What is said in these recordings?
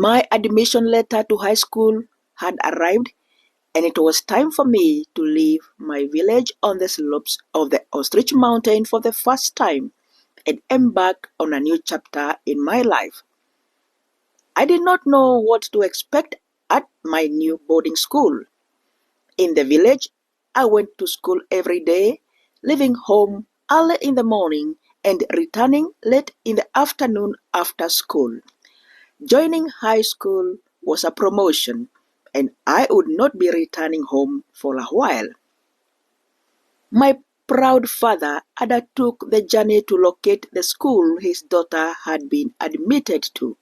My admission letter to high school had arrived, and it was time for me to leave my village on the slopes of the Ostrich Mountain for the first time and embark on a new chapter in my life. I did not know what to expect at my new boarding school. In the village, I went to school every day, leaving home early in the morning and returning late in the afternoon after school. Joining high school was a promotion, and I would not be returning home for a while. My proud father undertook the journey to locate the school his daughter had been admitted to.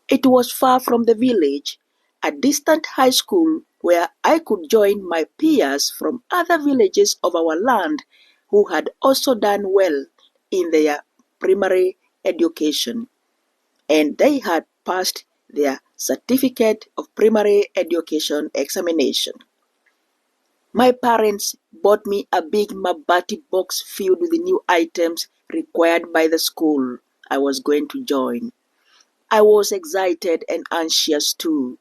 It was far from the village, a distant high school where I could join my peers from other villages of our land who had also done well in their primary education, and they had passed their certificate of primary education examination. My parents bought me a big Mabati box filled with the new items required by the school I was going to join. I was excited and anxious too,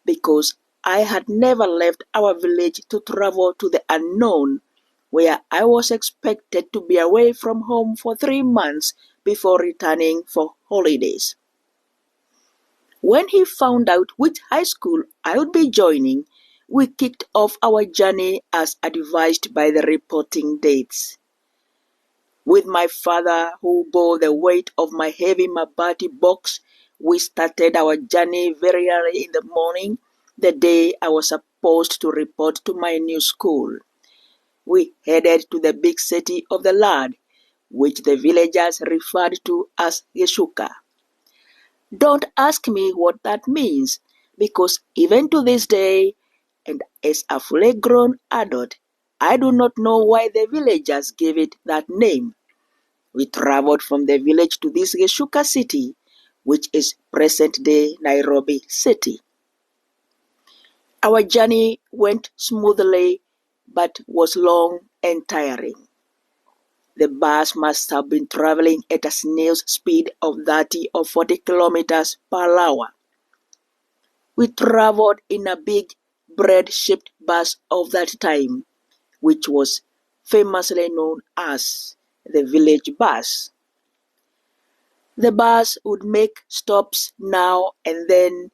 because I had never left our village to travel to the unknown, where I was expected to be away from home for 3 months before returning for holidays. When he found out which high school I would be joining, we kicked off our journey as advised by the reporting dates. With my father, who bore the weight of my heavy Mabati box, we started our journey very early in the morning, the day I was supposed to report to my new school. We headed to the big city of the land, which the villagers referred to as Geshuka. Don't ask me what that means, because even to this day, and as a fully grown adult, I do not know why the villagers gave it that name. We traveled from the village to this Geshuka city, which is present-day Nairobi City. Our journey went smoothly, but was long and tiring. The bus must have been traveling at a snail's speed of 30 or 40 kilometers per hour. We traveled in a big bread-shaped bus of that time, which was famously known as the village bus. The bus would make stops now and then,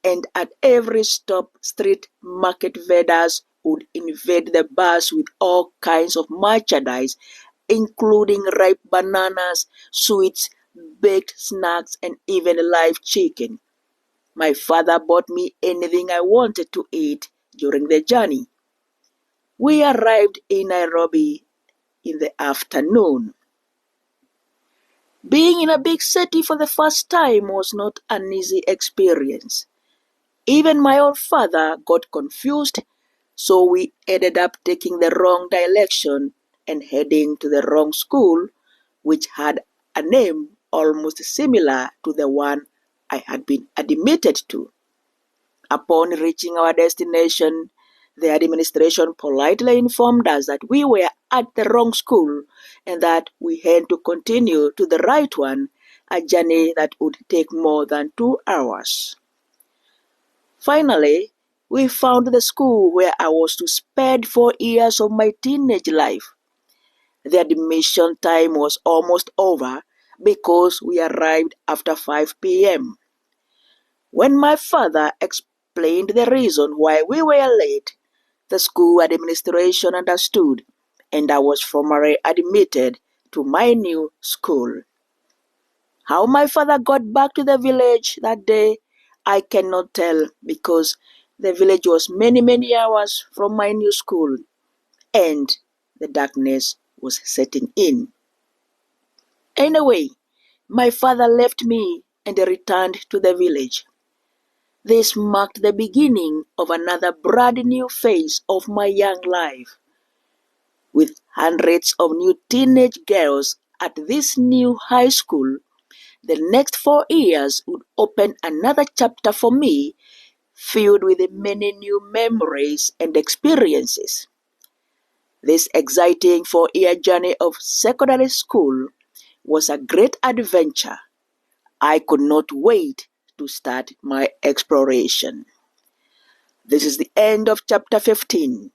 and at every stop, street market vendors would invade the bus with all kinds of merchandise, including ripe bananas, sweets, baked snacks, and even live chicken. My father bought me anything I wanted to eat during the journey. We arrived in Nairobi in the afternoon. Being in a big city for the first time was not an easy experience. Even my own father got confused, so we ended up taking the wrong direction and heading to the wrong school, which had a name almost similar to the one I had been admitted to. Upon reaching our destination, the administration politely informed us that we were at the wrong school and that we had to continue to the right one, a journey that would take more than 2 hours. Finally, we found the school where I was to spend 4 years of my teenage life. The admission time was almost over because we arrived after 5 p.m. When my father explained the reason why we were late, the school administration understood, and I was formally admitted to my new school. How my father got back to the village that day, I cannot tell, because the village was many hours from my new school, and the darkness was setting in. Anyway, my father left me and returned to the village. This marked the beginning of another brand new phase of my young life. With hundreds of new teenage girls at this new high school, the next 4 years would open another chapter for me, filled with many new memories and experiences. This exciting 4-year journey of secondary school was a great adventure. I could not wait to start my exploration. This is the end of chapter 15.